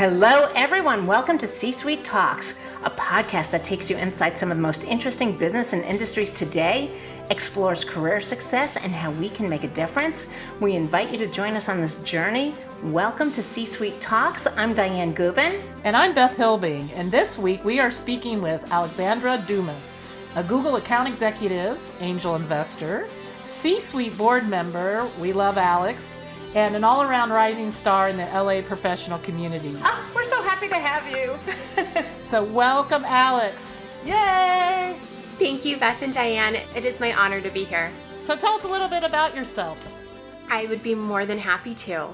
Hello, everyone. Welcome to C-Suite Talks, a podcast that takes you inside some of the most interesting business and industries today, explores career success and how we can make a difference. We invite you to join us on this journey. Welcome to C-Suite Talks. I'm Diane Gubin. And I'm Beth Hilbing. And this week we are speaking with Alexandra Dumas, a Google account executive, angel investor, C-Suite board member, we love Alex, and an all-around rising star in the LA professional community. Oh, we're so happy to have you. So welcome, Alex. Yay! Thank you, Beth and Diane. It is my honor to be here. So tell us a little bit about yourself. I would be more than happy to.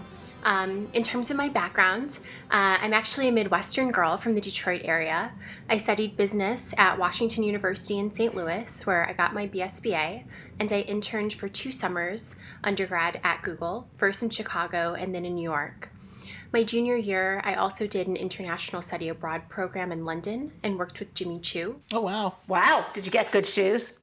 In terms of my background, I'm actually a Midwestern girl from the Detroit area. I studied business at Washington University in St. Louis, where I got my BSBA, and I interned for 2 summers undergrad at Google, first in Chicago and then in New York. My junior year, I also did an international study abroad program in London and worked with Jimmy Choo. Oh, wow. Wow. Did you get good shoes?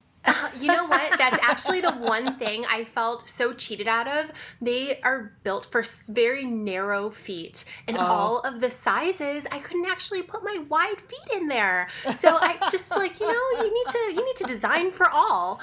You know what? That's actually the one thing I felt so cheated out of. They are built for very narrow feet, and all of the sizes, I couldn't actually put my wide feet in there. So I just you need to design for all.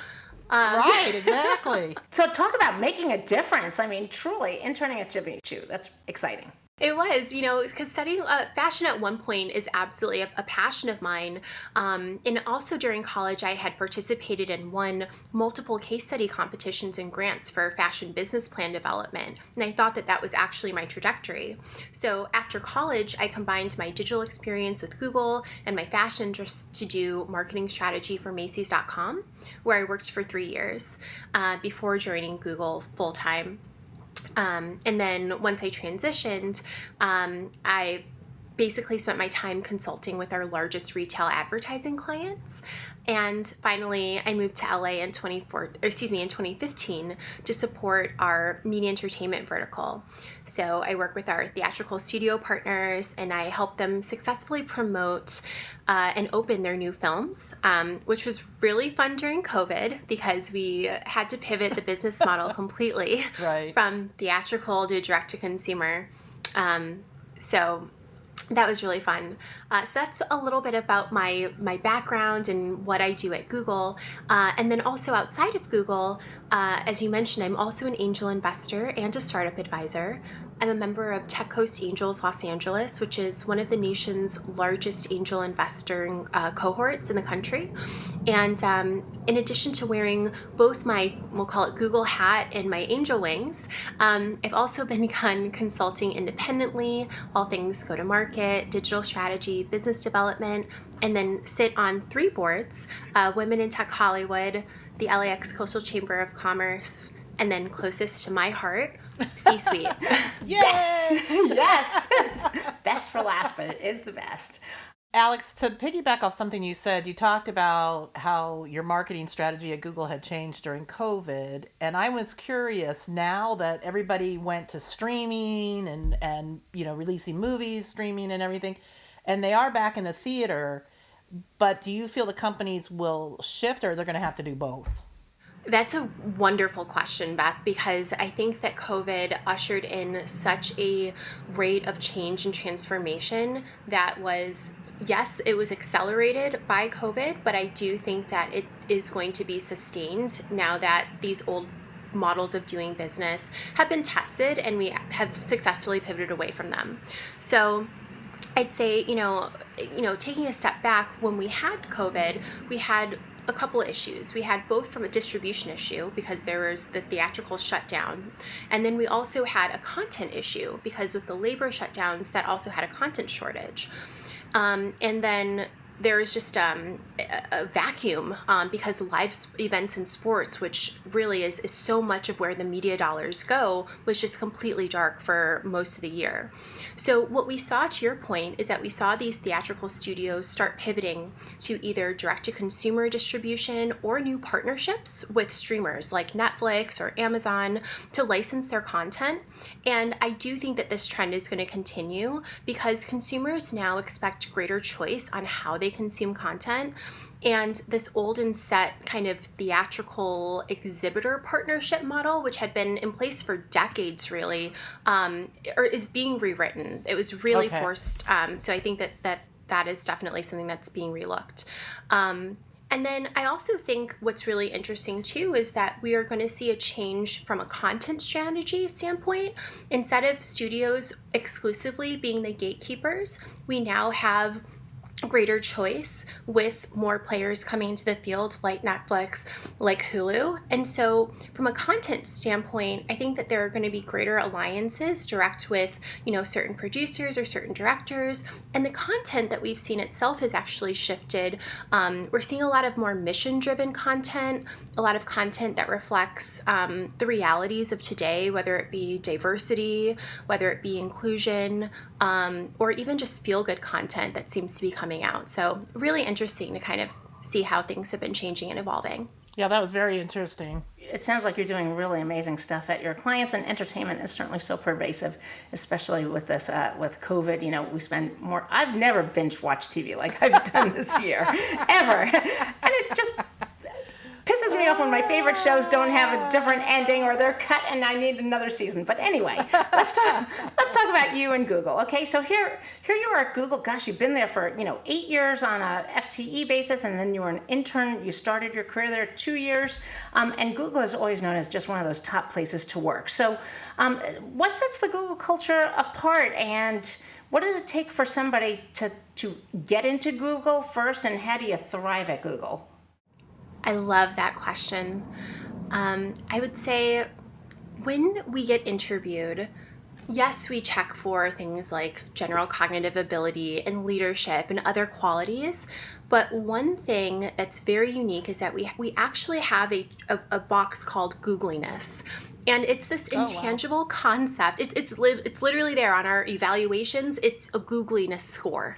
Right, exactly. So talk about making a difference. I mean, truly, interning at Jimmy Choo, that's exciting. It was, because studying fashion at one point is absolutely a passion of mine. And also during college, I had participated and won multiple case study competitions and grants for fashion business plan development. And I thought that was actually my trajectory. So after college, I combined my digital experience with Google and my fashion interests to do marketing strategy for Macy's.com, where I worked for 3 years before joining Google full-time. And then once I transitioned, I basically spent my time consulting with our largest retail advertising clients. And finally, I moved to LA in 2015 to support our media entertainment vertical. So I work with our theatrical studio partners, and I help them successfully promote and open their new films, which was really fun during COVID because we had to pivot the business model completely from theatrical to direct to consumer. So that was really fun. So that's a little bit about my background and what I do at Google. And then also outside of Google, as you mentioned, I'm also an angel investor and a startup advisor. I'm a member of Tech Coast Angels Los Angeles, which is one of the nation's largest angel investor cohorts in the country. And in addition to wearing both my, we'll call it Google hat and my angel wings, I've also begun consulting independently, all things go to market, digital strategy, business development, and then sit on 3 boards, Women in Tech Hollywood, the LAX Coastal Chamber of Commerce, and then closest to my heart, C-Suite. Yes. Best for last, but it is the best. Alex, to piggyback off something you said, you talked about how your marketing strategy at Google had changed during COVID. And I was curious, now that everybody went to streaming and releasing movies, streaming and everything, and they are back in the theater, but do you feel the companies will shift or they're going to have to do both? That's a wonderful question, Beth, because I think that COVID ushered in such a rate of change and transformation that was, yes, it was accelerated by COVID, but I do think that it is going to be sustained now that these old models of doing business have been tested and we have successfully pivoted away from them. So I'd say, taking a step back, when we had COVID, we had a couple of issues. We had both from a distribution issue because there was the theatrical shutdown, and then we also had a content issue because with the labor shutdowns, that also had a content shortage. And then there was just a vacuum because live events and sports, which really is so much of where the media dollars go, was just completely dark for most of the year. So what we saw, to your point, is that we saw these theatrical studios start pivoting to either direct-to-consumer distribution or new partnerships with streamers like Netflix or Amazon to license their content. And I do think that this trend is going to continue because consumers now expect greater choice on how they consume content. and this old and set kind of theatrical exhibitor partnership model, which had been in place for decades really, or is being rewritten. It was really forced. So I think that is definitely something that's being relooked. And then I also think what's really interesting too is that we are going to see a change from a content strategy standpoint. Instead of studios exclusively being the gatekeepers, we now have greater choice with more players coming into the field like Netflix, like Hulu. And so from a content standpoint, I think that there are going to be greater alliances direct with, certain producers or certain directors. And the content that we've seen itself has actually shifted. We're seeing a lot of more mission-driven content, a lot of content that reflects the realities of today, whether it be diversity, whether it be inclusion, or even just feel-good content that seems to be coming out. So really interesting to kind of see how things have been changing and evolving. Yeah, that was very interesting. It sounds like you're doing really amazing stuff at your clients, and entertainment is certainly so pervasive, especially with this, with COVID. We spend more. I've never binge watched TV like I've done this year, ever. And it just pisses me off when my favorite shows don't have a different ending or they're cut and I need another season. But anyway, let's talk about you and Google. Okay, so here you are at Google. Gosh, you've been there for 8 years on a FTE basis, and then you were an intern. You started your career there 2 years, and Google is always known as just one of those top places to work. So, what sets the Google culture apart, and what does it take for somebody to get into Google first, and how do you thrive at Google? I love that question. I would say when we get interviewed, yes, we check for things like general cognitive ability and leadership and other qualities. But one thing that's very unique is that we actually have a box called Googliness. And it's this intangible concept. It's literally there on our evaluations. It's a Googliness score.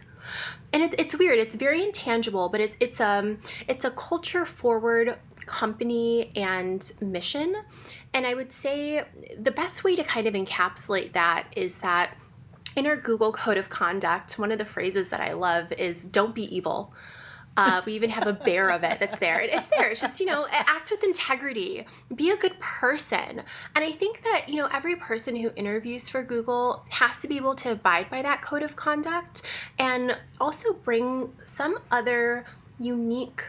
And it's weird. It's very intangible, but it's a culture forward company and mission. And I would say the best way to kind of encapsulate that is that in our Google Code of Conduct, one of the phrases that I love is "Don't be evil." We even have a bear of it that's there. It's there. It's just, act with integrity, be a good person. And I think that, every person who interviews for Google has to be able to abide by that code of conduct and also bring some other unique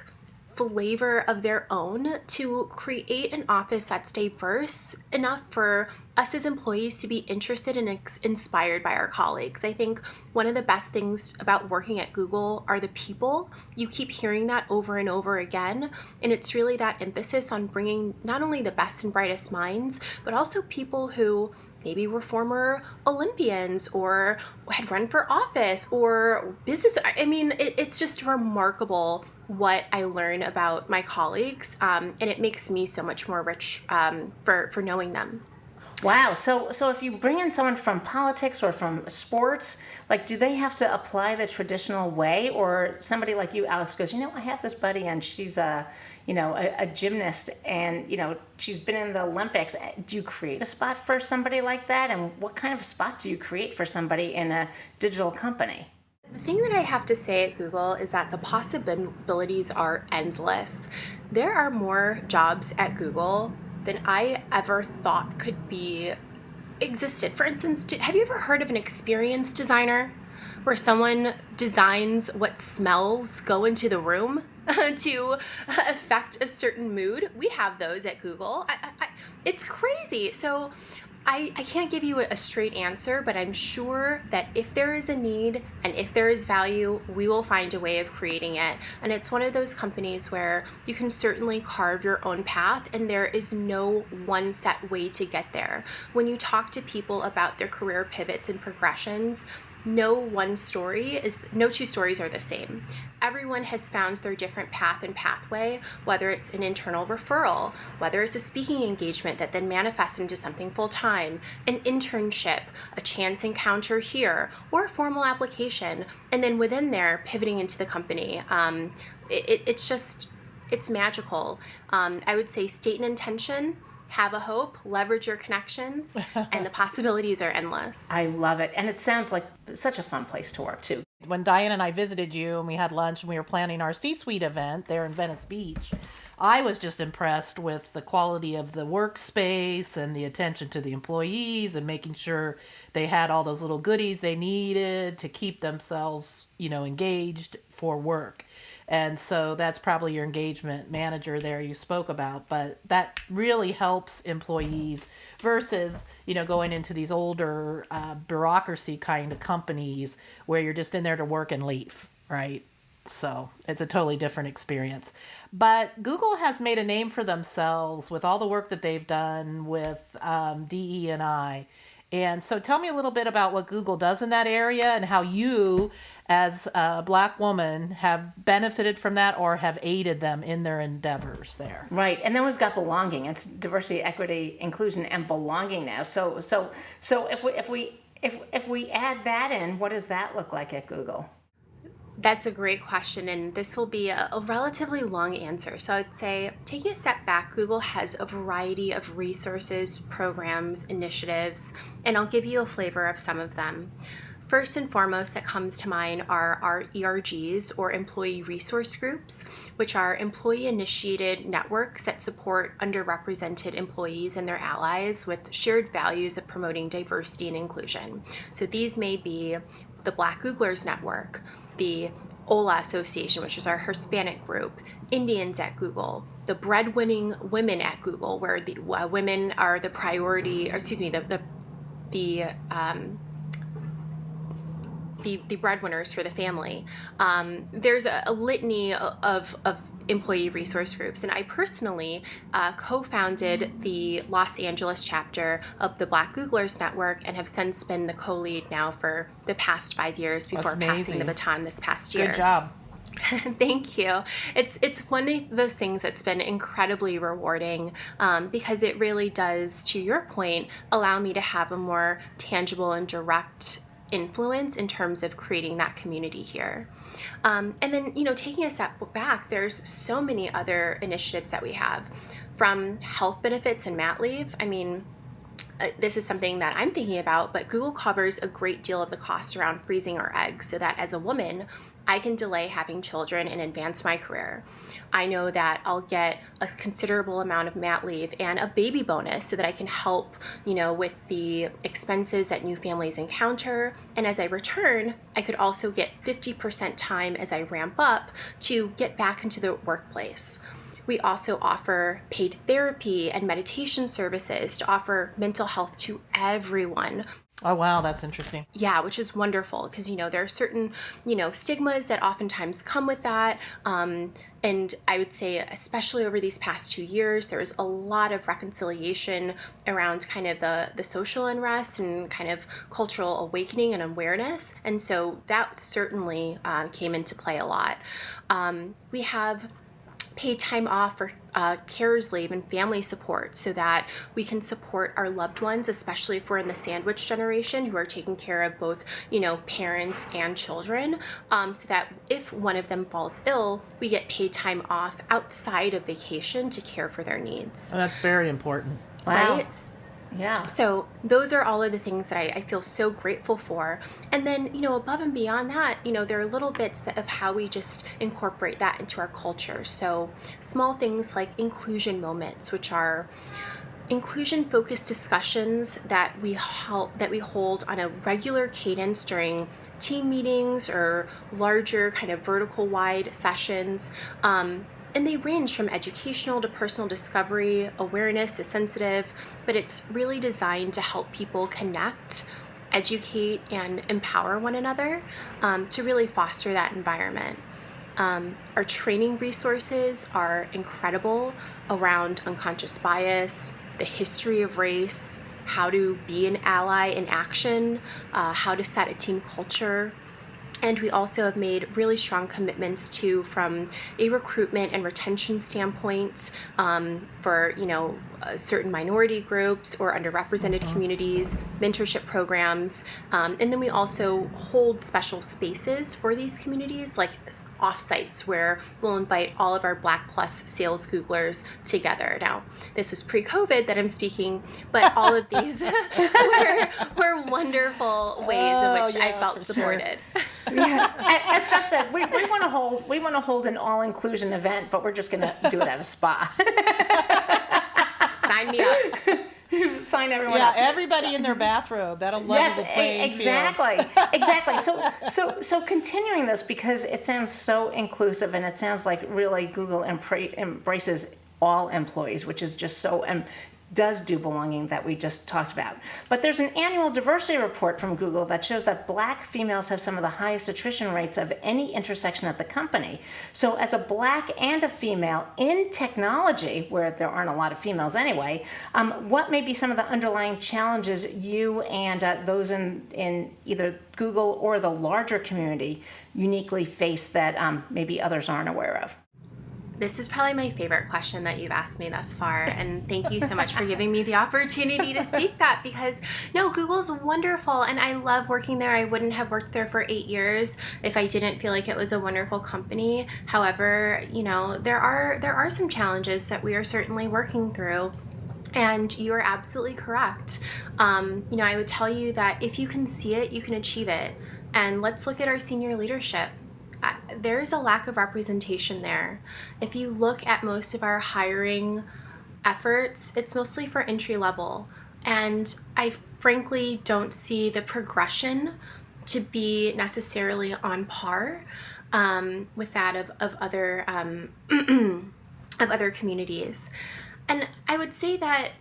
flavor of their own to create an office that's diverse enough for us as employees to be interested and inspired by our colleagues. I think one of the best things about working at Google are the people. You keep hearing that over and over again, and it's really that emphasis on bringing not only the best and brightest minds, but also people who maybe were former Olympians or had run for office or business. I mean, it's just remarkable what I learn about my colleagues, and it makes me so much more rich for knowing them. Wow. So if you bring in someone from politics or from sports, do they have to apply the traditional way, or somebody like you, Alex, goes, I have this buddy and she's a gymnast and, she's been in the Olympics. Do you create a spot for somebody like that? And what kind of spot do you create for somebody in a digital company? The thing that I have to say at Google is that the possibilities are endless. There are more jobs at Google than I ever thought could be existed. For instance, have you ever heard of an experience designer where someone designs what smells go into the room to affect a certain mood? We have those at Google. It's crazy. So I can't give you a straight answer, but I'm sure that if there is a need and if there is value, we will find a way of creating it. And it's one of those companies where you can certainly carve your own path and there is no one set way to get there. When you talk to people about their career pivots and progressions, no two stories are the same. Everyone has found their different path and pathway, whether it's an internal referral, whether it's a speaking engagement that then manifests into something full-time, an internship, a chance encounter here, or a formal application, and then within there, pivoting into the company. It's magical. I would say state an intention, have a hope, leverage your connections, and the possibilities are endless. I love it. And it sounds like such a fun place to work, too. When Diane and I visited you and we had lunch and we were planning our C-suite event there in Venice Beach, I was just impressed with the quality of the workspace and the attention to the employees and making sure they had all those little goodies they needed to keep themselves, engaged for work. And so that's probably your engagement manager there you spoke about, but that really helps employees versus, going into these older bureaucracy kind of companies where you're just in there to work and leave, right? So it's a totally different experience. But Google has made a name for themselves with all the work that they've done with DE&I. And so tell me a little bit about what Google does in that area and how you, as a Black woman, have benefited from that or have aided them in their endeavors there. Right, and then we've got belonging. It's diversity, equity, inclusion, and belonging now. So if we add that in, what does that look like at Google? That's a great question, and this will be a relatively long answer. So I'd say, taking a step back, Google has a variety of resources, programs, initiatives, and I'll give you a flavor of some of them. First and foremost that comes to mind are our ERGs, or employee resource groups, which are employee-initiated networks that support underrepresented employees and their allies with shared values of promoting diversity and inclusion. So these may be the Black Googlers Network, the OLA Association, which is our Hispanic group, Indians at Google, the breadwinning women at Google, where the women are the priority, or excuse me, the breadwinners for the family. There's a litany of employee resource groups, and I personally co-founded the Los Angeles chapter of the Black Googlers Network and have since been the co-lead now for the past 5 years before passing the baton this past year. Good job. Thank you. It's one of those things that's been incredibly rewarding because it really does, to your point, allow me to have a more tangible and direct influence in terms of creating that community here. And then, taking a step back, there's so many other initiatives that we have, from health benefits and mat leave. I mean, this is something that I'm thinking about, but Google covers a great deal of the cost around freezing our eggs so that as a woman, I can delay having children and advance my career. I know that I'll get a considerable amount of mat leave and a baby bonus so that I can help, with the expenses that new families encounter. And as I return, I could also get 50% time as I ramp up to get back into the workplace. We also offer paid therapy and meditation services to offer mental health to everyone. Oh, wow, that's interesting. Yeah, which is wonderful because, there are certain, stigmas that oftentimes come with that. And I would say, especially over these past 2 years, there's a lot of reconciliation around kind of the social unrest and kind of cultural awakening and awareness. And so that certainly came into play a lot. We have paid time off for carer's leave and family support so that we can support our loved ones, especially if we're in the sandwich generation who are taking care of both, parents and children, so that if one of them falls ill, we get paid time off outside of vacation to care for their needs. Oh, that's very important. Wow. Right? Yeah. So those are all of the things that I feel so grateful for. And then, above and beyond that, there are little bits of how we just incorporate that into our culture. So small things like inclusion moments, which are inclusion-focused discussions that we hold on a regular cadence during team meetings or larger kind of vertical-wide sessions. And they range from educational to personal discovery, awareness to sensitive, but it's really designed to help people connect, educate, and empower one another to really foster that environment. Our training resources are incredible around unconscious bias, the history of race, how to be an ally in action, how to set a team culture. And we also have made really strong commitments from a recruitment and retention standpoint for, certain minority groups or underrepresented communities, mentorship programs. And then we also hold special spaces for these communities, like offsites where we'll invite all of our Black Plus sales Googlers together. Now, this was pre-COVID that I'm speaking, but all of these were wonderful ways in which I felt supported. Sure. Yeah. As Beth said, we want to hold an all inclusion event, but we're just going to do it at a spa. Sign me up. Sign everyone up. Yeah, everybody in their bathrobe. That'll level the playing exactly, field. exactly. So continuing this, because it sounds so inclusive, and it sounds like really Google embraces all employees, which is just so does do belonging that we just talked about. But there's an annual diversity report from Google that shows that Black females have some of the highest attrition rates of any intersection at the company. So as a Black and a female in technology, where there aren't a lot of females anyway, what may be some of the underlying challenges you and those in either Google or the larger community uniquely face that maybe others aren't aware of? This is probably my favorite question that you've asked me thus far, and thank you so much for giving me the opportunity to speak that, because no, Google's wonderful and I love working there. I wouldn't have worked there for 8 years if I didn't feel like it was a wonderful company. However, there are some challenges that we are certainly working through. And you are absolutely correct. I would tell you that if you can see it, you can achieve it. And let's look at our senior leadership. There is a lack of representation there. If you look at most of our hiring efforts, it's mostly for entry level. And I frankly don't see the progression to be necessarily on par with that of other of other communities. And I would say that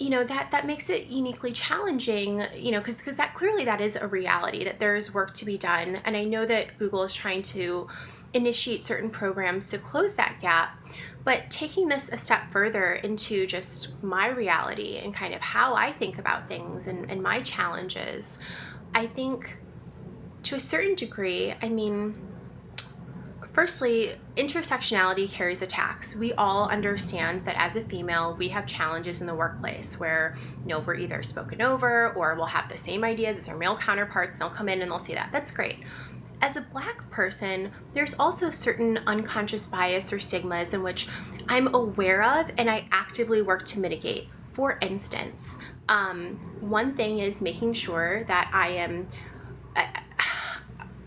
that makes it uniquely challenging, because that is a reality, that there's work to be done. And I know that Google is trying to initiate certain programs to close that gap. But taking this a step further into just my reality and kind of how I think about things and my challenges, I think to a certain degree, firstly, intersectionality carries a tax. We all understand that as a female, we have challenges in the workplace where, we're either spoken over or we'll have the same ideas as our male counterparts. They'll come in and they'll say that. That's great. As a Black person, there's also certain unconscious bias or stigmas in which I'm aware of and I actively work to mitigate. For instance, one thing is making sure that I am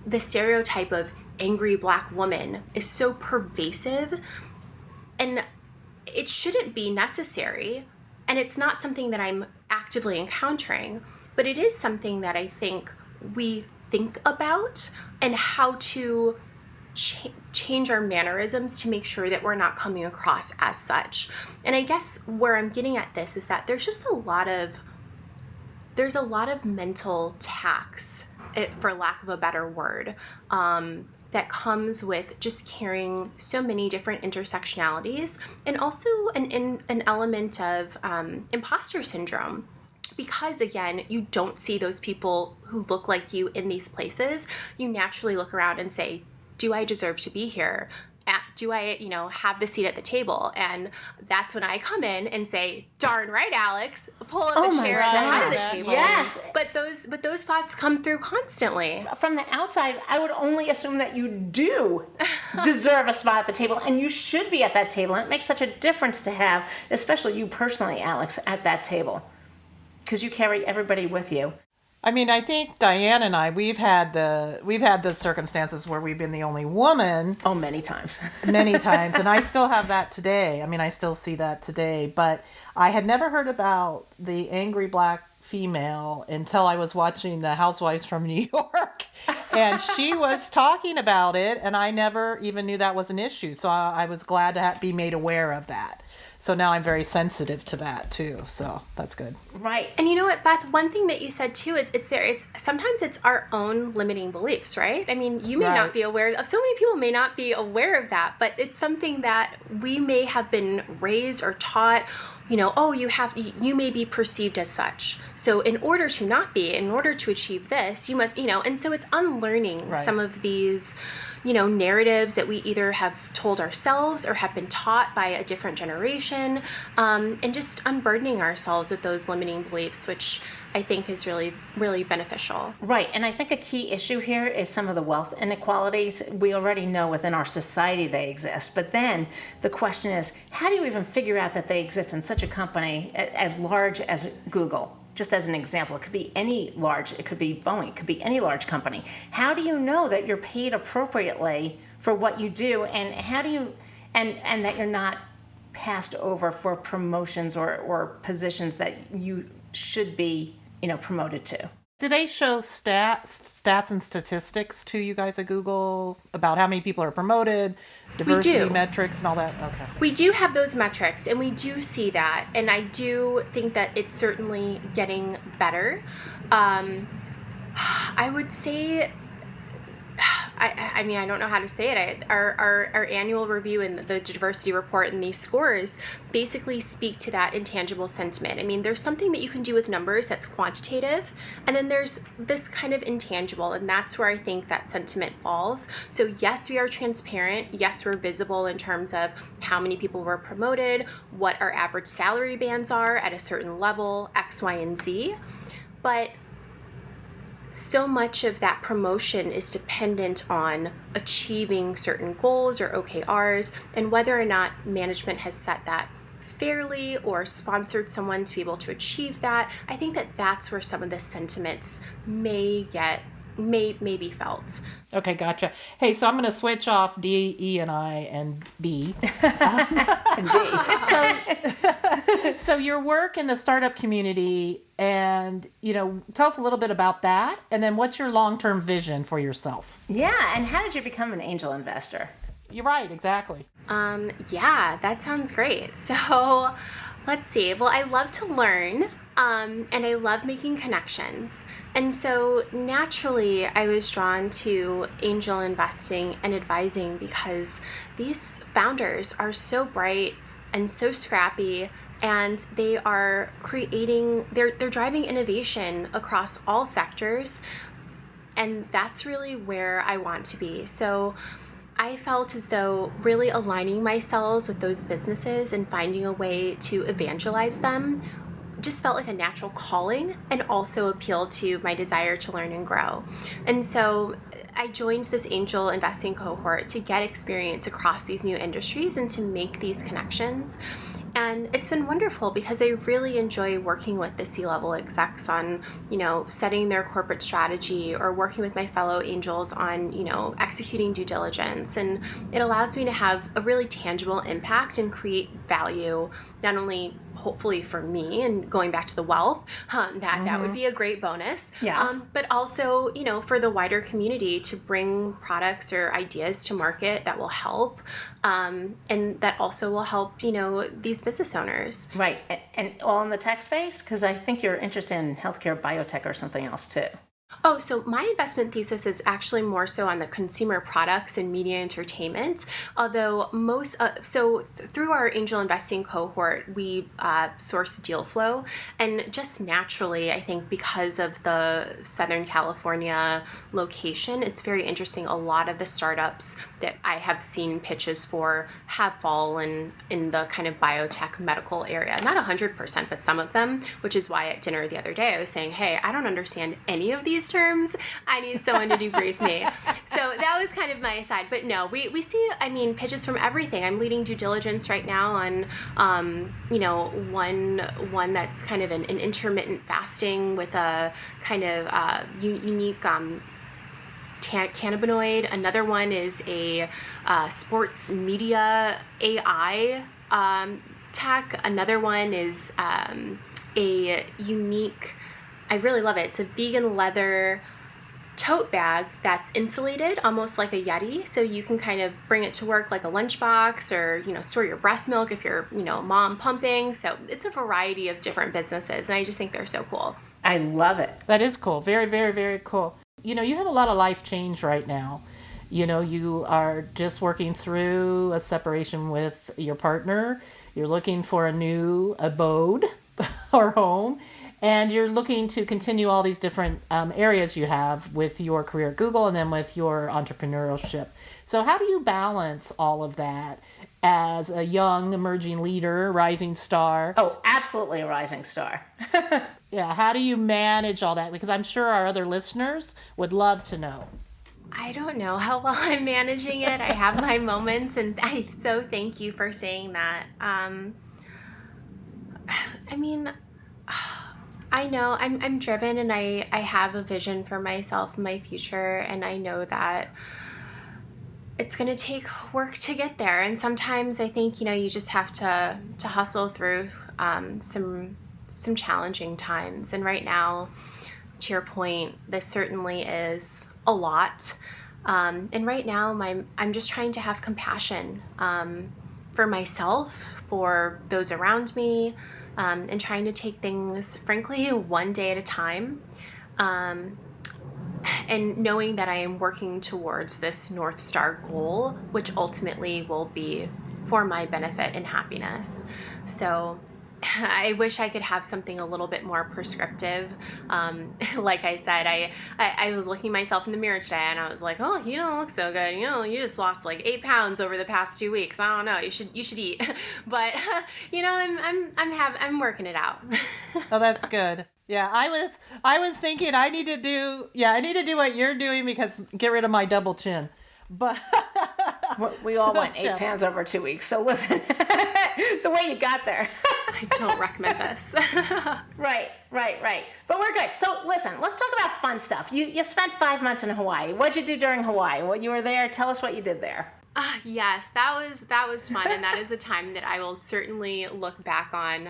the stereotype of angry Black woman is so pervasive, and it shouldn't be necessary, and it's not something that I'm actively encountering, but it is something that I think we think about and how to change our mannerisms to make sure that we're not coming across as such. And I guess where I'm getting at this is that there's a lot of mental tax, for lack of a better word, that comes with just carrying so many different intersectionalities, and also an element of imposter syndrome. Because again, you don't see those people who look like you in these places. You naturally look around and say, do I deserve to be here? Do I, have the seat at the table? And that's when I come in and say, darn right, Alex, pull up a chair at the head of the table. Yes. But those thoughts come through constantly. From the outside, I would only assume that you do deserve a spot at the table, and you should be at that table. And it makes such a difference to have, especially you personally, Alex, at that table, because you carry everybody with you. I think Diane and I, we've had the circumstances where we've been the only woman. Oh, many times. Many times. And I still have that today. I still see that today. But I had never heard about the angry Black female until I was watching the Housewives from New York. And she was talking about it, and I never even knew that was an issue. So I was glad to be made aware of that. So now I'm very sensitive to that too. So that's good. Right. And you know what, Beth, one thing that you said too, it's sometimes it's our own limiting beliefs, right? You may not be aware of, so many people may not be aware of that, but it's something that we may have been raised or taught, you may be perceived as such. So in order to achieve this, you must, and so it's unlearning some of these, narratives that we either have told ourselves or have been taught by a different generation, and just unburdening ourselves with those limiting beliefs, which I think is really, really beneficial. Right. And I think a key issue here is some of the wealth inequalities. We already know within our society they exist. But then the question is, how do you even figure out that they exist in such a company as large as Google? just as an example, it could be it could be Boeing, it could be any large company. How do you know that you're paid appropriately for what you do, and how do you, and that you're not passed over for promotions or positions that you should be, promoted to? Do they show stats and statistics to you guys at Google about how many people are promoted, diversity metrics and all that? Okay. We do have those metrics, and we do see that. And I do think that it's certainly getting better. I would say, I don't know how to say it. Our annual review and the diversity report and these scores basically speak to that intangible sentiment. I mean, there's something that you can do with numbers that's quantitative, and then there's this kind of intangible, and that's where I think that sentiment falls. So yes, we are transparent. Yes, we're visible in terms of how many people were promoted, what our average salary bands are at a certain level, X, Y, and Z. But so much of that promotion is dependent on achieving certain goals or OKRs, and whether or not management has set that fairly or sponsored someone to be able to achieve that. I think that that's where some of the sentiments may be felt. Okay, gotcha. Hey, so I'm going to switch off D, E, and I, and B. And B. So your work in the startup community, and tell us a little bit about that, and then what's your long-term vision for yourself? Yeah, and how did you become an angel investor? You're right, exactly. Yeah, that sounds great. So let's see. Well, I love to learn. And I love making connections. And so naturally, I was drawn to angel investing and advising because these founders are so bright and so scrappy, and they are they're driving innovation across all sectors. And that's really where I want to be. So I felt as though really aligning myself with those businesses and finding a way to evangelize them just felt like a natural calling, and also appealed to my desire to learn and grow. And so I joined this angel investing cohort to get experience across these new industries and to make these connections. And it's been wonderful because I really enjoy working with the C-level execs on, setting their corporate strategy, or working with my fellow angels on, executing due diligence. And it allows me to have a really tangible impact and create value, not only hopefully for me and going back to the wealth, that would be a great bonus. Yeah. But also, for the wider community to bring products or ideas to market that will help, and that also will help, these business owners. Right. And all in the tech space? Because I think you're interested in healthcare, biotech, or something else too. Oh, so my investment thesis is actually more so on the consumer products and media entertainment. Although through our angel investing cohort, we source deal flow, and just naturally, I think because of the Southern California location, it's very interesting. A lot of the startups that I have seen pitches for have fallen in the kind of biotech medical area. Not 100%, but some of them, which is why at dinner the other day I was saying, hey, I don't understand any of these terms. I need someone to debrief me. So that was kind of my aside. But no, we see, pitches from everything. I'm leading due diligence right now on, one that's kind of an intermittent fasting with a kind of unique cannabinoid. Another one is a sports media AI tech. Another one is a unique, I really love it. It's a vegan leather tote bag that's insulated, almost like a Yeti. So you can kind of bring it to work like a lunchbox, or, store your breast milk if you're, mom pumping. So it's a variety of different businesses. And I just think they're so cool. I love it. That is cool. Very, very, very cool. You have a lot of life change right now. You are just working through a separation with your partner. You're looking for a new abode or home. And you're looking to continue all these different areas you have with your career at Google, and then with your entrepreneurship. So how do you balance all of that as a young emerging leader, rising star? Oh, absolutely a rising star. Yeah, how do you manage all that? Because I'm sure our other listeners would love to know. I don't know how well I'm managing it. I have my moments, and so thank you for saying that. I know I'm driven, and I have a vision for myself, my future, and I know that it's going to take work to get there. And sometimes I think, you just have to hustle through some challenging times. And right now, to your point, this certainly is a lot. And right now, I'm just trying to have compassion for myself, for those around me, and trying to take things, frankly, one day at a time. And knowing that I am working towards this North Star goal, which ultimately will be for my benefit and happiness. So I wish I could have something a little bit more prescriptive. Like I said, I was looking myself in the mirror today, and I was like, oh, you don't look so good. You just lost like 8 pounds over the past 2 weeks. I don't know. You should eat. But I'm working it out. Oh, that's good. Yeah, I was thinking I need to do what you're doing, because get rid of my double chin. But we all want 8 pounds over 2 weeks. So listen, the way you got there. I don't recommend this. Right. But we're good. So listen, let's talk about fun stuff. You spent 5 months in Hawaii. What'd you do during Hawaii? Well, you were there. Tell us what you did there. Yes, that was fun, and that is a time that I will certainly look back on.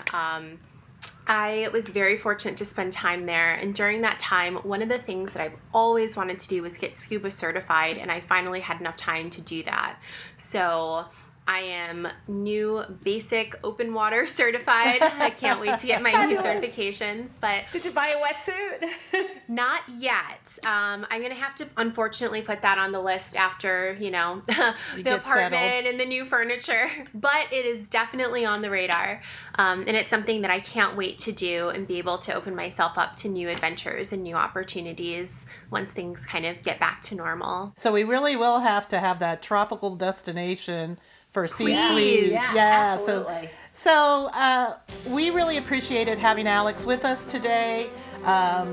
I was very fortunate to spend time there, and during that time, one of the things that I've always wanted to do was get scuba certified, and I finally had enough time to do that. So I am new basic open water certified. I can't wait to get my new certifications. But did you buy a wetsuit? Not yet. I'm going to have to, unfortunately, put that on the list after, the apartment settled. And the new furniture. But it is definitely on the radar. And it's something that I can't wait to do and be able to open myself up to new adventures and new opportunities once things kind of get back to normal. So we really will have to have that tropical destination for C-suite. Yeah, absolutely. So we really appreciated having Alex with us today.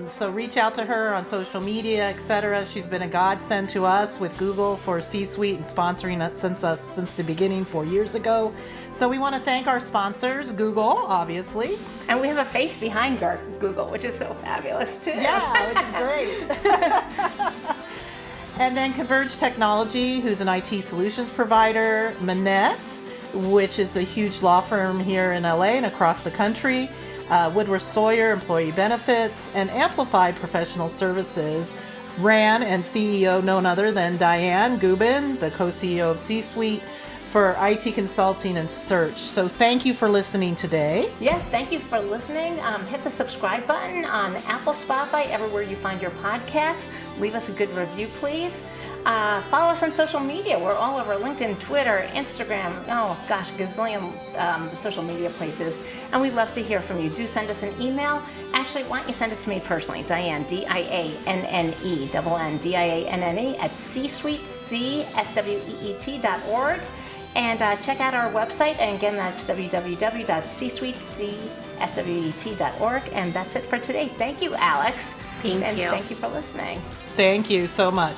So reach out to her on social media, etc. She's been a godsend to us with Google for C-suite and sponsoring us since the beginning 4 years ago. So we want to thank our sponsors, Google, obviously. And we have a face behind Google, which is so fabulous too. Yeah, which is great. And then Converge Technology, who's an IT solutions provider, Manette, which is a huge law firm here in LA and across the country, Woodruff Sawyer Employee Benefits, and Amplified Professional Services, ran and CEO none other than Diane Gubin, the co-CEO of C-Suite, for IT consulting and search. So thank you for listening today. Yeah, thank you for listening. Hit the subscribe button on Apple, Spotify, everywhere you find your podcasts. Leave us a good review, please. Follow us on social media. We're all over LinkedIn, Twitter, Instagram, a gazillion social media places. And we'd love to hear from you. Do send us an email. Actually, why don't you send it to me personally? Diane, DIANNE, DIANNE at csweet.org. And check out our website. And again, that's www.csweet.org. And that's it for today. Thank you, Alex. Thank you. Thank you for listening. Thank you so much.